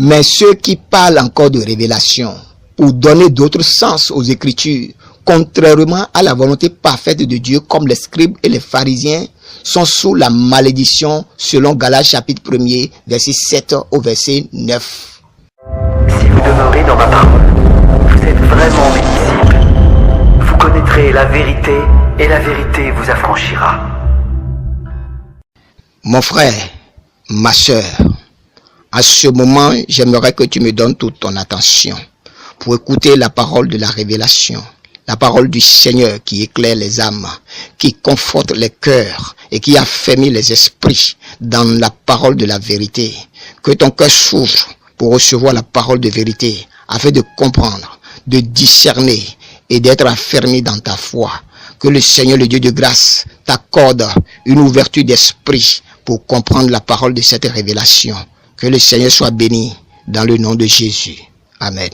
Mais ceux qui parlent encore de révélation pour donner d'autres sens aux Écritures, contrairement à la volonté parfaite de Dieu, comme les scribes et les pharisiens, sont sous la malédiction selon Galates chapitre 1er, verset 7 au verset 9. Si vous demeurez dans ma parole, vous êtes vraiment mes disciples. Vous connaîtrez la vérité et la vérité vous affranchira. Mon frère, ma soeur, à ce moment, j'aimerais que tu me donnes toute ton attention pour écouter la parole de la révélation, la parole du Seigneur qui éclaire les âmes, qui conforte les cœurs et qui affermit les esprits dans la parole de la vérité. Que ton cœur s'ouvre pour recevoir la parole de vérité afin de comprendre, de discerner et d'être affermi dans ta foi. Que le Seigneur, le Dieu de grâce, t'accorde une ouverture d'esprit pour comprendre la parole de cette révélation. Que le Seigneur soit béni dans le nom de Jésus. Amen.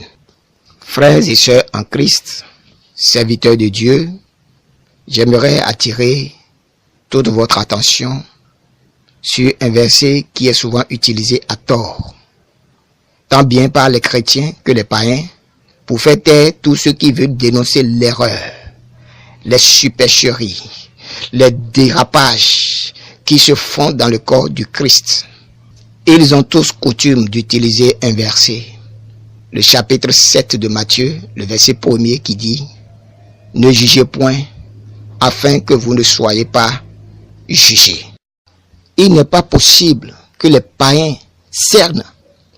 Frères et sœurs en Christ, serviteurs de Dieu, j'aimerais attirer toute votre attention sur un verset qui est souvent utilisé à tort, tant bien par les chrétiens que les païens, pour faire taire tous ceux qui veulent dénoncer l'erreur, les supercheries, les dérapages qui se font dans le corps du Christ. Ils ont tous coutume d'utiliser un verset, le chapitre 7 de Matthieu, le verset 1er qui dit « Ne jugez point, afin que vous ne soyez pas jugés ». Il n'est pas possible que les païens cernent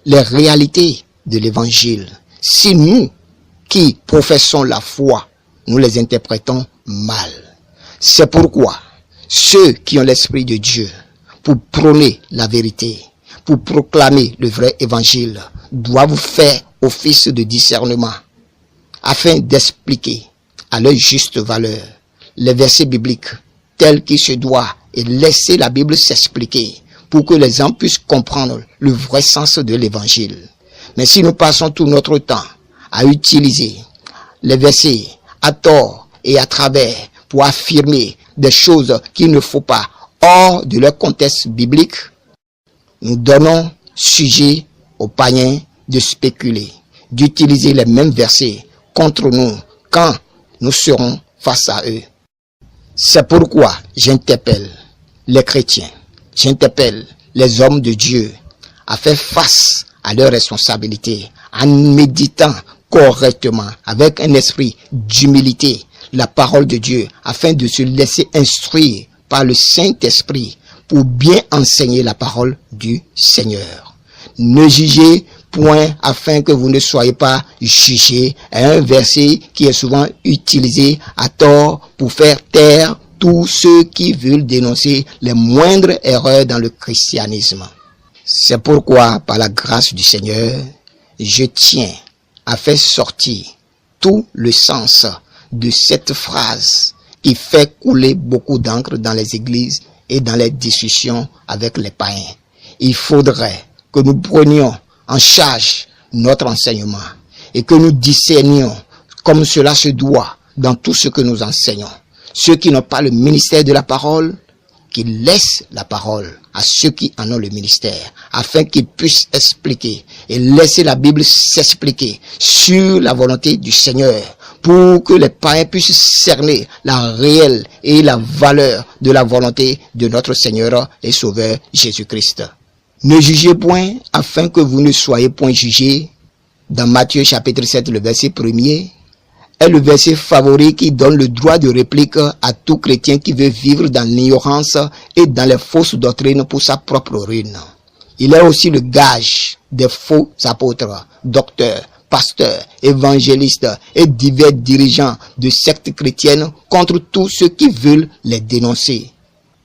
les réalités de l'évangile si nous, qui professons la foi, nous les interprétons mal. C'est pourquoi ceux qui ont l'Esprit de Dieu pour prôner la vérité, pour proclamer le vrai évangile, doivent faire office de discernement afin d'expliquer à leur juste valeur les versets bibliques tels qu'il se doit et laisser la Bible s'expliquer pour que les gens puissent comprendre le vrai sens de l'évangile. Mais si nous passons tout notre temps à utiliser les versets à tort et à travers pour affirmer des choses qu'il ne faut pas hors de leur contexte biblique, nous donnons sujet aux païens de spéculer, d'utiliser les mêmes versets contre nous quand nous serons face à eux. C'est pourquoi j'interpelle les chrétiens, j'interpelle les hommes de Dieu à faire face à leurs responsabilités en méditant correctement avec un esprit d'humilité la parole de Dieu afin de se laisser instruire par le Saint-Esprit pour bien enseigner la parole du Seigneur. Ne jugez point afin que vous ne soyez pas jugés. Un verset qui est souvent utilisé à tort pour faire taire tous ceux qui veulent dénoncer les moindres erreurs dans le christianisme. C'est pourquoi, par la grâce du Seigneur, je tiens à faire sortir tout le sens de cette phrase qui fait couler beaucoup d'encre dans les églises et dans les discussions avec les païens. Il faudrait que nous prenions en charge notre enseignement et que nous discernions comme cela se doit dans tout ce que nous enseignons. Ceux qui n'ont pas le ministère de la parole, qu'ils laissent la parole à ceux qui en ont le ministère, afin qu'ils puissent expliquer et laisser la Bible s'expliquer sur la volonté du Seigneur, pour que les païens puissent cerner la réelle et la valeur de la volonté de notre Seigneur et Sauveur Jésus-Christ. Ne jugez point afin que vous ne soyez point jugés. Dans Matthieu chapitre 7, le verset 1er, est le verset favori qui donne le droit de réplique à tout chrétien qui veut vivre dans l'ignorance et dans les fausses doctrines pour sa propre ruine. Il est aussi le gage des faux apôtres, docteurs, pasteurs, évangélistes et divers dirigeants de sectes chrétiennes contre tous ceux qui veulent les dénoncer.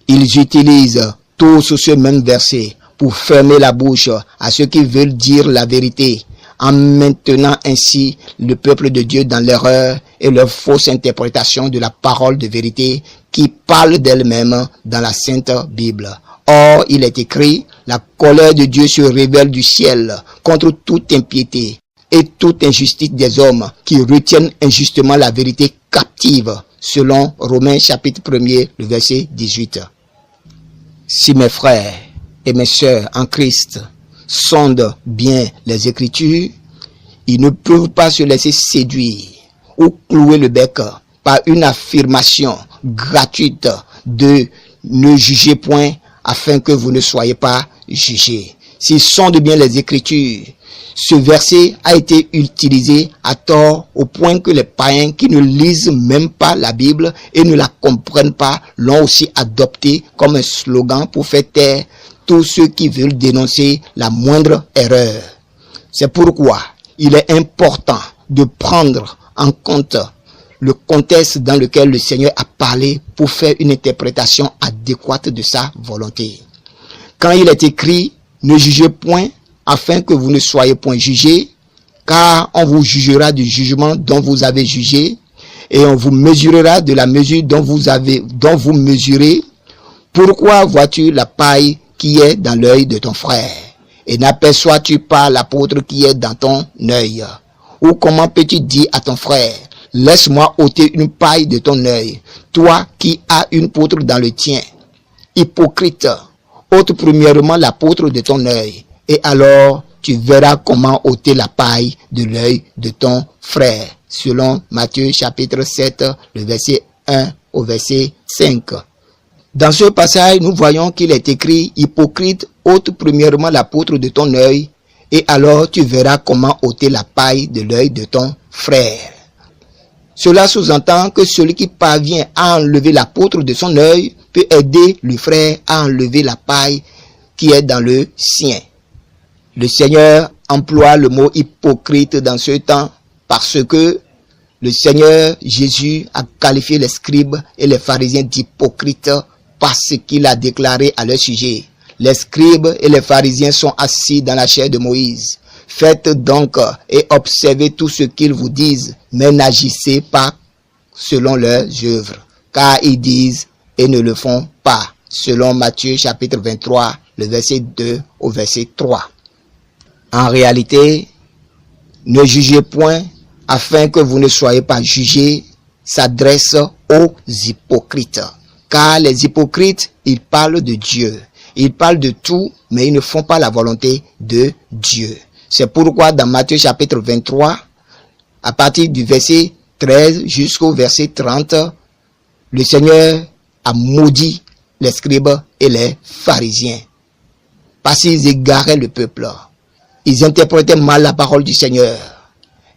Ils utilisent tous ce même verset pour fermer la bouche à ceux qui veulent dire la vérité, en maintenant ainsi le peuple de Dieu dans l'erreur et leur fausse interprétation de la parole de vérité qui parle d'elle-même dans la Sainte Bible. Or, il est écrit, la colère de Dieu se révèle du ciel contre toute impiété et toute injustice des hommes qui retiennent injustement la vérité captive, selon Romains chapitre 1er, le verset 18. Si mes frères et mes sœurs en Christ, sondent bien les Écritures, ils ne peuvent pas se laisser séduire ou clouer le bec par une affirmation gratuite de ne jugez point afin que vous ne soyez pas jugés. S'ils sondent bien les Écritures, ce verset a été utilisé à tort au point que les païens qui ne lisent même pas la Bible et ne la comprennent pas l'ont aussi adopté comme un slogan pour faire taire tous ceux qui veulent dénoncer la moindre erreur. C'est pourquoi il est important de prendre en compte le contexte dans lequel le Seigneur a parlé pour faire une interprétation adéquate de sa volonté. Quand il est écrit « Ne jugez point afin que vous ne soyez point jugés, car on vous jugera du jugement dont vous avez jugé, et on vous mesurera de la mesure dont vous mesurez. Pourquoi vois-tu la paille qui est dans l'œil de ton frère, et n'aperçois-tu pas la poutre qui est dans ton œil? Ou comment peux-tu dire à ton frère, laisse-moi ôter une paille de ton œil, toi qui as une poutre dans le tien? Hypocrite, ôte premièrement la poutre de ton œil, et alors tu verras comment ôter la paille de l'œil de ton frère. Selon Matthieu chapitre 7, le verset 1 au verset 5. Dans ce passage, nous voyons qu'il est écrit « Hypocrite, ôte premièrement la poutre de ton œil, et alors tu verras comment ôter la paille de l'œil de ton frère. » Cela sous-entend que celui qui parvient à enlever la poutre de son œil peut aider le frère à enlever la paille qui est dans le sien. Le Seigneur emploie le mot hypocrite dans ce temps parce que le Seigneur Jésus a qualifié les scribes et les pharisiens d'hypocrites parce qu'il a déclaré à leur sujet. Les scribes et les pharisiens sont assis dans la chair de Moïse. Faites donc et observez tout ce qu'ils vous disent, mais n'agissez pas selon leurs œuvres, car ils disent et ne le font pas. Selon Matthieu chapitre 23, le verset 2 au verset 3. En réalité, ne jugez point afin que vous ne soyez pas jugés, s'adresse aux hypocrites. Car les hypocrites, ils parlent de Dieu. Ils parlent de tout, mais ils ne font pas la volonté de Dieu. C'est pourquoi dans Matthieu chapitre 23, à partir du verset 13 jusqu'au verset 30, le Seigneur a maudit les scribes et les pharisiens parce qu'ils égaraient le peuple. Ils interprétaient mal la parole du Seigneur.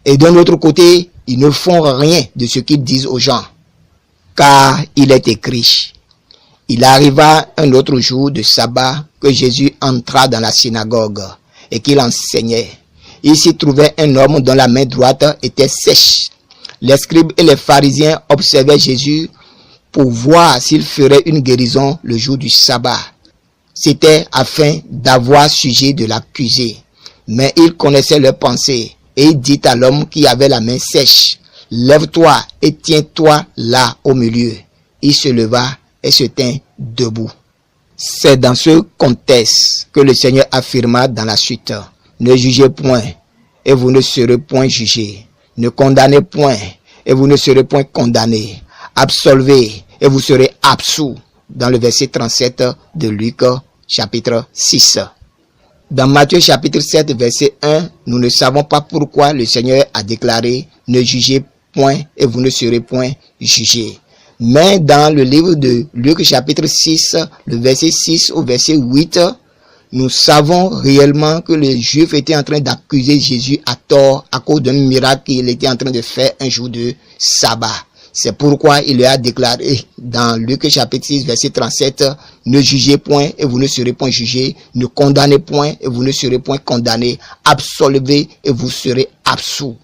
Et d'un autre côté, ils ne font rien de ce qu'ils disent aux gens. Car il est écrit, il arriva un autre jour de sabbat que Jésus entra dans la synagogue et qu'il enseignait. Il s'y trouvait un homme dont la main droite était sèche. Les scribes et les pharisiens observaient Jésus pour voir s'il ferait une guérison le jour du sabbat. C'était afin d'avoir sujet de l'accuser. Mais il connaissait leurs pensées et il dit à l'homme qui avait la main sèche, « Lève-toi et tiens-toi là au milieu. » Il se leva et se tint debout. C'est dans ce contexte que le Seigneur affirma dans la suite, « Ne jugez point et vous ne serez point jugés. Ne condamnez point et vous ne serez point condamnés. Absolvez et vous serez absous. » Dans le verset 37 de Luc chapitre 6. Dans Matthieu chapitre 7 verset 1, nous ne savons pas pourquoi le Seigneur a déclaré « Ne jugez point et vous ne serez point jugés ». Mais dans le livre de Luc chapitre 6, le verset 6 au verset 8, nous savons réellement que les Juifs étaient en train d'accuser Jésus à tort à cause d'un miracle qu'il était en train de faire un jour de sabbat. C'est pourquoi il a déclaré dans Luc chapitre 6 verset 37, « Ne jugez point et vous ne serez point jugés, ne condamnez point et vous ne serez point condamnés, absolvez et vous serez absous. »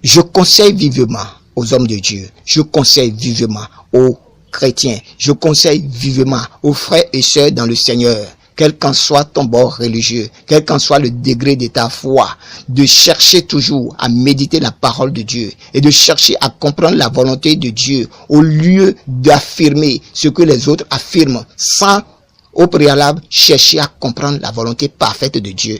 Je conseille vivement aux hommes de Dieu, je conseille vivement aux chrétiens, je conseille vivement aux frères et sœurs dans le Seigneur, quel qu'en soit ton bord religieux, quel qu'en soit le degré de ta foi, de chercher toujours à méditer la parole de Dieu et de chercher à comprendre la volonté de Dieu au lieu d'affirmer ce que les autres affirment sans au préalable chercher à comprendre la volonté parfaite de Dieu.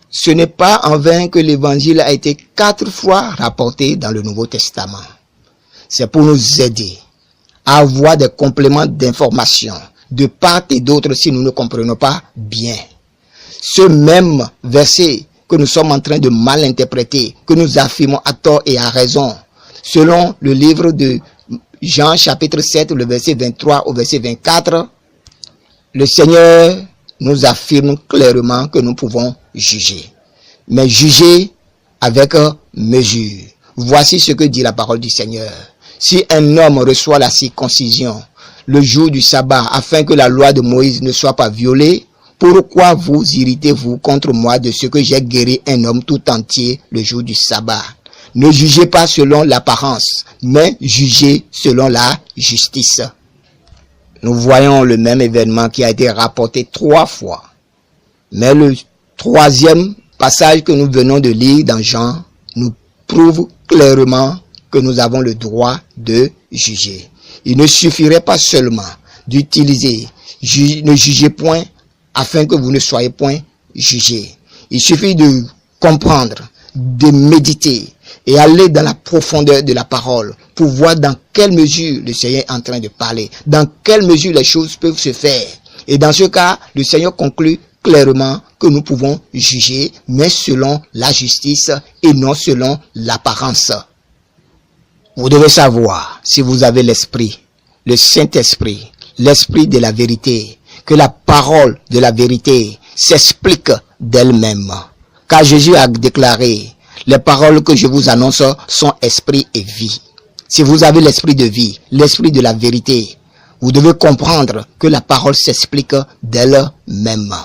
Ce n'est pas en vain que l'évangile a été 4 fois rapporté dans le Nouveau Testament. C'est pour nous aider à avoir des compléments d'information de part et d'autre si nous ne comprenons pas bien. Ce même verset que nous sommes en train de mal interpréter, que nous affirmons à tort et à raison, selon le livre de Jean chapitre 7, le verset 23 au verset 24, le Seigneur nous affirme clairement que nous pouvons juger. Mais juger avec mesure. Voici ce que dit la parole du Seigneur. Si un homme reçoit la circoncision le jour du sabbat afin que la loi de Moïse ne soit pas violée, pourquoi vous irritez-vous contre moi de ce que j'ai guéri un homme tout entier le jour du sabbat? Ne jugez pas selon l'apparence, mais jugez selon la justice. Nous voyons le même événement qui a été rapporté 3 fois. Mais le 3e passage que nous venons de lire dans Jean nous prouve clairement que nous avons le droit de juger. Il ne suffirait pas seulement d'utiliser « ne jugez point » afin que vous ne soyez point jugés. Il suffit de comprendre, de méditer et aller dans la profondeur de la parole pour voir dans quelle mesure le Seigneur est en train de parler, dans quelle mesure les choses peuvent se faire. Et dans ce cas, le Seigneur conclut clairement que nous pouvons juger, mais selon la justice et non selon l'apparence. Vous devez savoir, si vous avez l'Esprit, le Saint-Esprit, l'Esprit de la vérité, que la parole de la vérité s'explique d'elle-même. Car Jésus a déclaré, les paroles que je vous annonce sont esprit et vie. Si vous avez l'esprit de vie, l'esprit de la vérité, vous devez comprendre que la parole s'explique d'elle-même.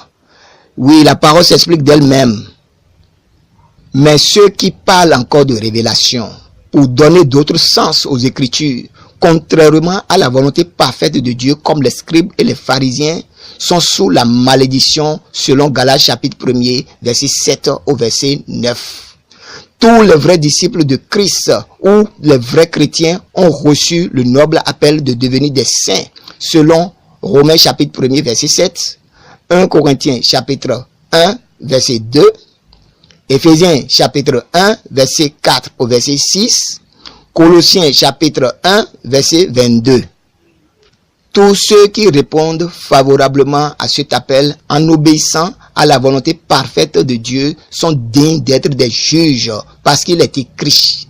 Oui, la parole s'explique d'elle-même. Mais ceux qui parlent encore de révélation, pour donner d'autres sens aux Écritures, contrairement à la volonté parfaite de Dieu, comme les scribes et les pharisiens, sont sous la malédiction, selon Galates chapitre 1er, verset 7 au verset 9. Tous les vrais disciples de Christ ou les vrais chrétiens ont reçu le noble appel de devenir des saints, selon Romains chapitre 1er, verset 7, 1 Corinthiens chapitre 1, verset 2, Éphésiens chapitre 1, verset 4 au verset 6, Colossiens chapitre 1, verset 22. Tous ceux qui répondent favorablement à cet appel en obéissant à la volonté parfaite de Dieu sont dignes d'être des juges parce qu'il est écrit.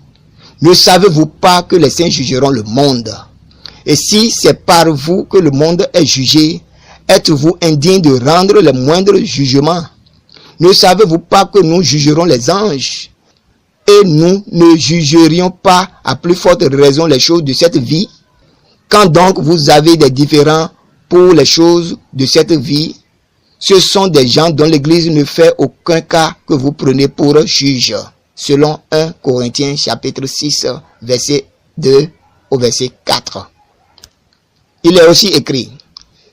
Ne savez-vous pas que les saints jugeront le monde? Et si c'est par vous que le monde est jugé, êtes-vous indigne de rendre les moindres jugements? Ne savez-vous pas que nous jugerons les anges? Et nous ne jugerions pas à plus forte raison les choses de cette vie? Quand donc vous avez des différends pour les choses de cette vie, ce sont des gens dont l'Église ne fait aucun cas que vous prenez pour juge, selon 1 Corinthiens chapitre 6, verset 2 au verset 4. Il est aussi écrit,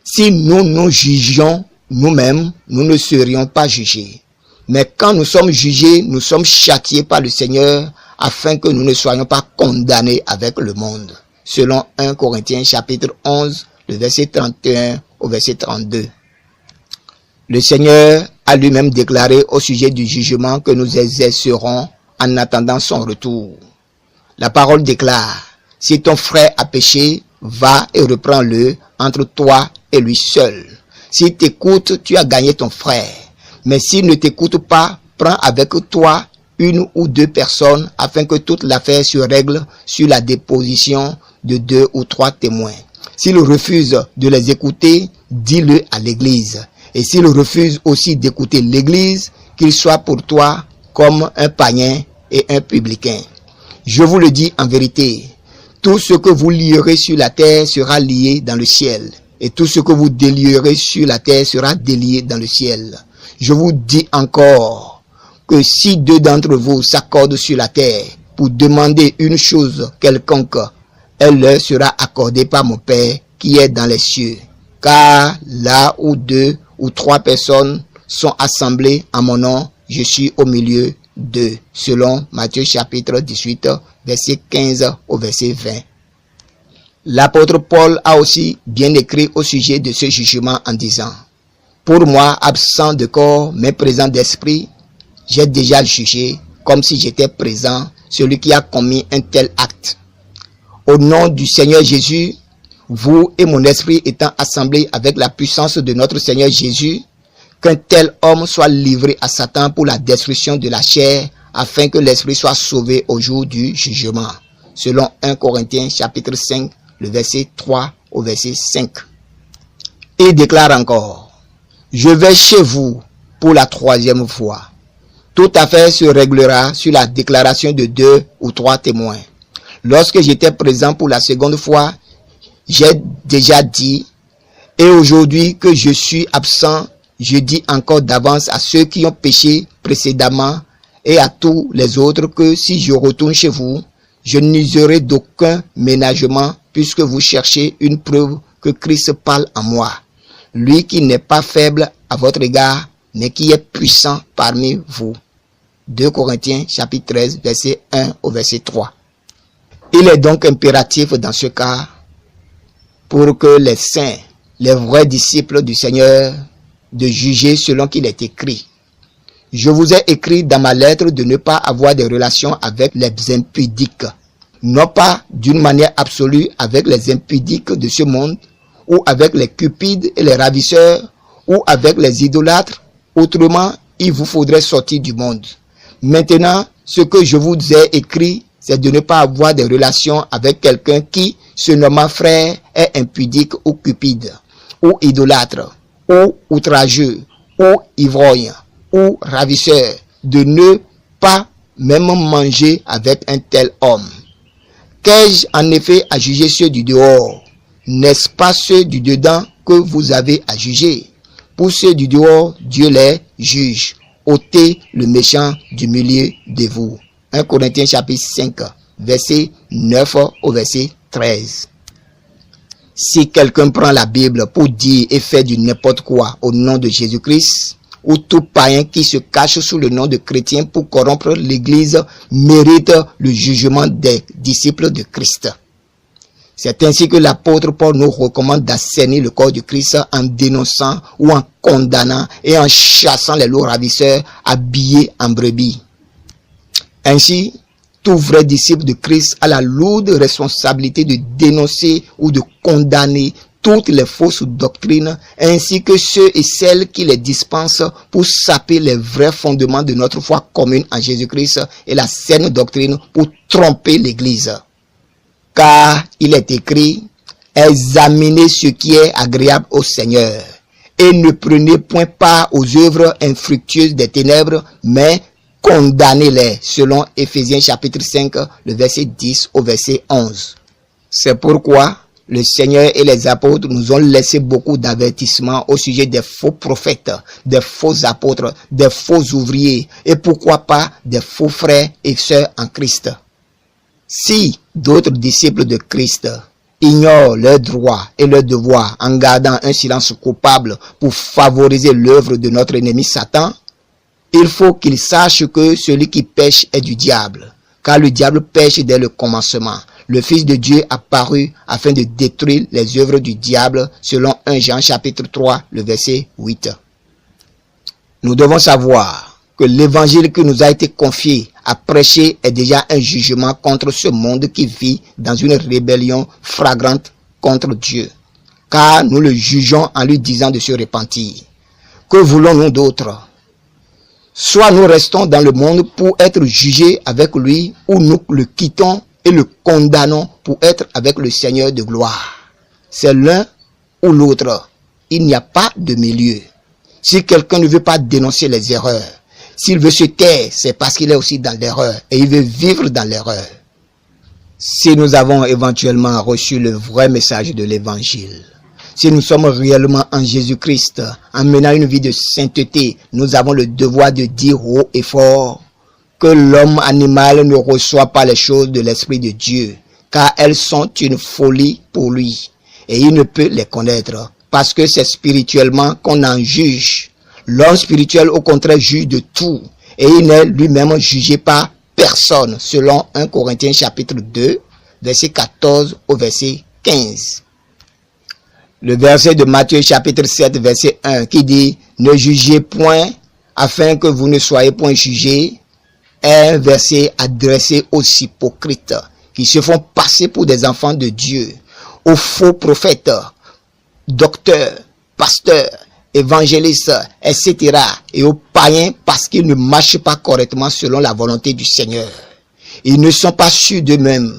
si nous nous jugions nous-mêmes, nous ne serions pas jugés. Mais quand nous sommes jugés, nous sommes châtiés par le Seigneur, afin que nous ne soyons pas condamnés avec le monde. Selon 1 Corinthiens chapitre 11, le verset 31 au verset 32. Le Seigneur a lui-même déclaré au sujet du jugement que nous exercerons en attendant son retour. La parole déclare, si ton frère a péché, va et reprends-le entre toi et lui seul. S'il t'écoute, tu as gagné ton frère. Mais s'il ne t'écoute pas, prends avec toi 1 ou 2 personnes afin que toute l'affaire se règle sur la déposition de 2 ou 3 témoins. S'il refuse de les écouter, dis-le à l'église. Et s'il refuse aussi d'écouter l'église, qu'il soit pour toi comme un païen et un publicain. Je vous le dis en vérité, tout ce que vous lierez sur la terre sera lié dans le ciel. Et tout ce que vous délierez sur la terre sera délié dans le ciel. Je vous dis encore que si 2 d'entre vous s'accordent sur la terre pour demander une chose quelconque, elle leur sera accordée par mon Père qui est dans les cieux. Car là où 2 ou 3 personnes sont assemblées en mon nom, je suis au milieu d'eux. Selon Matthieu chapitre 18, verset 15 au verset 20. L'apôtre Paul a aussi bien écrit au sujet de ce jugement en disant, pour moi, absent de corps, mais présent d'esprit, j'ai déjà jugé, comme si j'étais présent, celui qui a commis un tel acte. Au nom du Seigneur Jésus, vous et mon esprit étant assemblés avec la puissance de notre Seigneur Jésus, qu'un tel homme soit livré à Satan pour la destruction de la chair, afin que l'esprit soit sauvé au jour du jugement. Selon 1 Corinthiens chapitre 5, le verset 3 au verset 5. Il déclare encore, « Je vais chez vous pour la 3e fois. Toute affaire se réglera sur la déclaration de 2 ou 3 témoins. Lorsque j'étais présent pour la 2e fois, j'ai déjà dit, et aujourd'hui que je suis absent, je dis encore d'avance à ceux qui ont péché précédemment et à tous les autres que si je retourne chez vous, je n'userai d'aucun ménagement puisque vous cherchez une preuve que Christ parle en moi. Lui qui n'est pas faible à votre égard, mais qui est puissant parmi vous. 2 Corinthiens chapitre 13, verset 1 au verset 3. Il est donc impératif dans ce cas pour que les saints, les vrais disciples du Seigneur, de juger selon qu'il est écrit. Je vous ai écrit dans ma lettre de ne pas avoir des relations avec les impudiques, non pas d'une manière absolue avec les impudiques de ce monde, ou avec les cupides et les ravisseurs, ou avec les idolâtres. Autrement, il vous faudrait sortir du monde. Maintenant, ce que je vous ai écrit, c'est de ne pas avoir des relations avec quelqu'un qui, se nommant frère, est impudique ou cupide, ou idolâtre, ou outrageux, ou ivrogne, ou ravisseur, de ne pas même manger avec un tel homme. Qu'ai-je en effet à juger ceux du dehors? N'est-ce pas ceux du dedans que vous avez à juger? Pour ceux du dehors, Dieu les juge. Ôtez le méchant du milieu de vous. 1 Corinthiens chapitre 5, verset 9 au verset 13. Si quelqu'un prend la Bible pour dire et fait du n'importe quoi au nom de Jésus-Christ, ou tout païen qui se cache sous le nom de chrétien pour corrompre l'Église mérite le jugement des disciples de Christ. C'est ainsi que l'apôtre Paul nous recommande d'assainir le corps du Christ en dénonçant ou en condamnant et en chassant les loups ravisseurs habillés en brebis. Ainsi, tout vrai disciple de Christ a la lourde responsabilité de dénoncer ou de condamner toutes les fausses doctrines, ainsi que ceux et celles qui les dispensent pour saper les vrais fondements de notre foi commune en Jésus-Christ et la saine doctrine pour tromper l'Église. Car il est écrit, examinez ce qui est agréable au Seigneur, et ne prenez point part aux œuvres infructueuses des ténèbres, mais condamnez-les, selon Éphésiens chapitre 5, le verset 10 au verset 11. C'est pourquoi le Seigneur et les apôtres nous ont laissé beaucoup d'avertissements au sujet des faux prophètes, des faux apôtres, des faux ouvriers, et pourquoi pas des faux frères et sœurs en Christ. Si d'autres disciples de Christ ignorent leurs droits et leurs devoirs en gardant un silence coupable pour favoriser l'œuvre de notre ennemi Satan, il faut qu'ils sachent que celui qui pêche est du diable, car le diable pêche dès le commencement. Le Fils de Dieu apparut afin de détruire les œuvres du diable, selon 1 Jean chapitre 3, le verset 8. Nous devons savoir que l'évangile qui nous a été confié à prêcher est déjà un jugement contre ce monde qui vit dans une rébellion flagrante contre Dieu, car nous le jugeons en lui disant de se repentir. Que voulons-nous d'autre? Soit nous restons dans le monde pour être jugés avec lui, ou nous le quittons et le condamnons pour être avec le Seigneur de gloire. C'est l'un ou l'autre. Il n'y a pas de milieu. Si quelqu'un ne veut pas dénoncer les erreurs, s'il veut se taire, c'est parce qu'il est aussi dans l'erreur et il veut vivre dans l'erreur. Si nous avons éventuellement reçu le vrai message de l'évangile, si nous sommes réellement en Jésus-Christ, en menant une vie de sainteté, nous avons le devoir de dire haut et fort que l'homme animal ne reçoit pas les choses de l'Esprit de Dieu, car elles sont une folie pour lui, et il ne peut les connaître, parce que c'est spirituellement qu'on en juge. L'homme spirituel, au contraire, juge de tout, et il n'est lui-même jugé par personne, selon 1 Corinthiens chapitre 2, verset 14 au verset 15. Le verset de Matthieu chapitre 7, verset 1, qui dit « Ne jugez point, afin que vous ne soyez point jugés », est un verset adressé aux hypocrites qui se font passer pour des enfants de Dieu, aux faux prophètes, docteurs, pasteurs, évangélistes, etc. et aux païens parce qu'ils ne marchent pas correctement selon la volonté du Seigneur. Ils ne sont pas sûrs d'eux-mêmes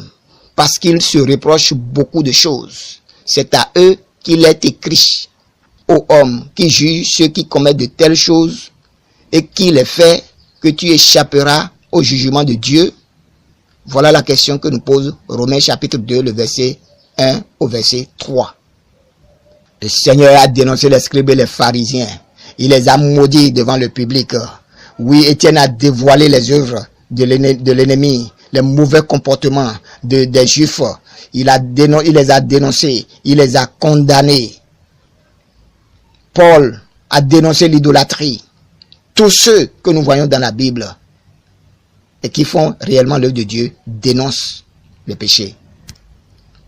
parce qu'ils se reprochent beaucoup de choses. C'est à eux qu'il est écrit, ô homme qui juge ceux qui commettent de telles choses et qui les fait, que tu échapperas au jugement de Dieu. Voilà la question que nous pose Romains chapitre 2, le verset 1 au verset 3. Le Seigneur a dénoncé les scribes et les pharisiens. Il les a maudits devant le public. Oui, Étienne a dévoilé les œuvres de l'ennemi, les mauvais comportements des Juifs. Il les a dénoncés, il les a condamnés. Paul a dénoncé l'idolâtrie. Tous ceux que nous voyons dans la Bible et qui font réellement l'œuvre de Dieu dénoncent le péché.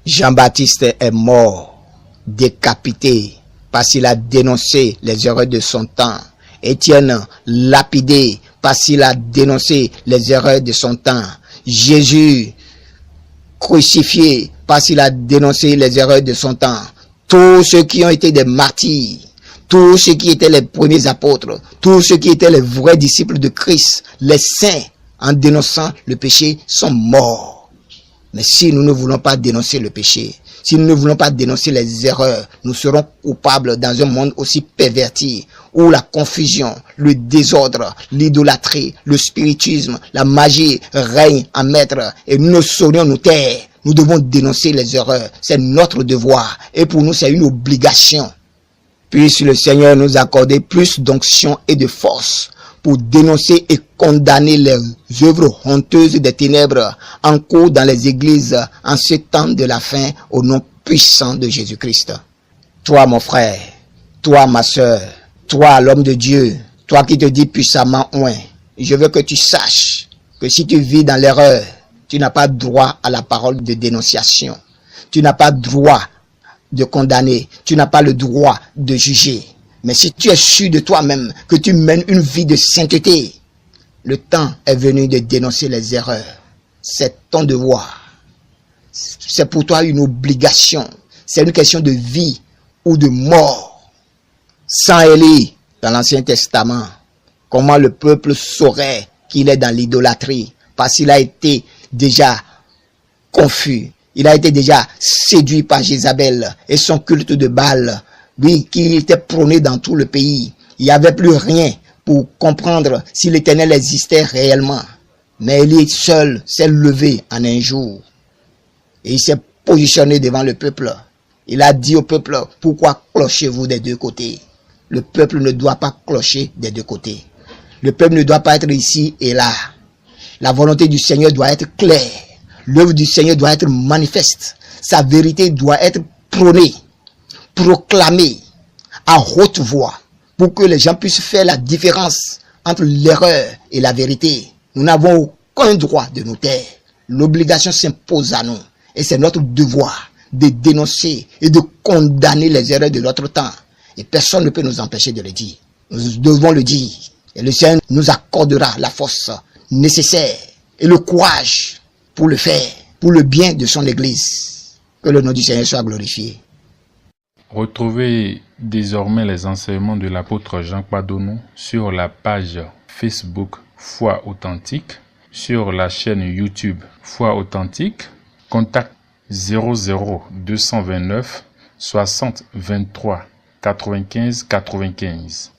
Jean-Baptiste est mort, décapité, parce qu'il a dénoncé les erreurs de son temps. Étienne, lapidé, parce qu'il a dénoncé les erreurs de son temps. Jésus, crucifié, parce qu'il a dénoncé les erreurs de son temps. Tous ceux qui ont été des martyrs, tous ceux qui étaient les premiers apôtres, tous ceux qui étaient les vrais disciples de Christ, les saints, en dénonçant le péché, sont morts. Mais si nous ne voulons pas dénoncer le péché, si nous ne voulons pas dénoncer les erreurs, nous serons coupables dans un monde aussi perverti, où la confusion, le désordre, l'idolâtrie, le spiritisme, la magie règnent en maître, et nous ne saurions nous taire. Nous devons dénoncer les erreurs, c'est notre devoir, et pour nous c'est une obligation. Puisse le Seigneur nous accorder plus d'onction et de force pour dénoncer et condamner les œuvres honteuses des ténèbres en cours dans les églises en ce temps de la fin, au nom puissant de Jésus-Christ. Toi, mon frère, toi, ma soeur, toi, l'homme de Dieu, toi qui te dis puissamment oint, je veux que tu saches que si tu vis dans l'erreur, tu n'as pas droit à la parole de dénonciation. Tu n'as pas droit de condamner, tu n'as pas le droit de juger. Mais si tu es sûr de toi-même que tu mènes une vie de sainteté, le temps est venu de dénoncer les erreurs. C'est ton devoir. C'est pour toi une obligation. C'est une question de vie ou de mort. Sans Élie, dans l'Ancien Testament, comment le peuple saurait qu'il est dans l'idolâtrie? Parce qu'il a été déjà confus. Il a été déjà séduit par Jézabel et son culte de Baal, lui qui était prôné dans tout le pays. Il n'y avait plus rien pour comprendre si l'Éternel existait réellement. Mais Élie seul s'est levé en un jour. Et il s'est positionné devant le peuple. Il a dit au peuple, pourquoi clochez-vous des deux côtés? Le peuple ne doit pas clocher des deux côtés. Le peuple ne doit pas être ici et là. La volonté du Seigneur doit être claire. L'œuvre du Seigneur doit être manifeste. Sa vérité doit être prônée, proclamée à haute voix pour que les gens puissent faire la différence entre l'erreur et la vérité. Nous n'avons aucun droit de nous taire. L'obligation s'impose à nous et c'est notre devoir de dénoncer et de condamner les erreurs de notre temps. Et personne ne peut nous empêcher de le dire. Nous devons le dire. Et le Seigneur nous accordera la force nécessaire et le courage pour le faire, pour le bien de son Église. Que le nom du Seigneur soit glorifié. Retrouvez désormais les enseignements de l'apôtre Jean Padono sur la page Facebook Foi Authentique, sur la chaîne YouTube Foi Authentique. Contact 00 229 60 23 95 95.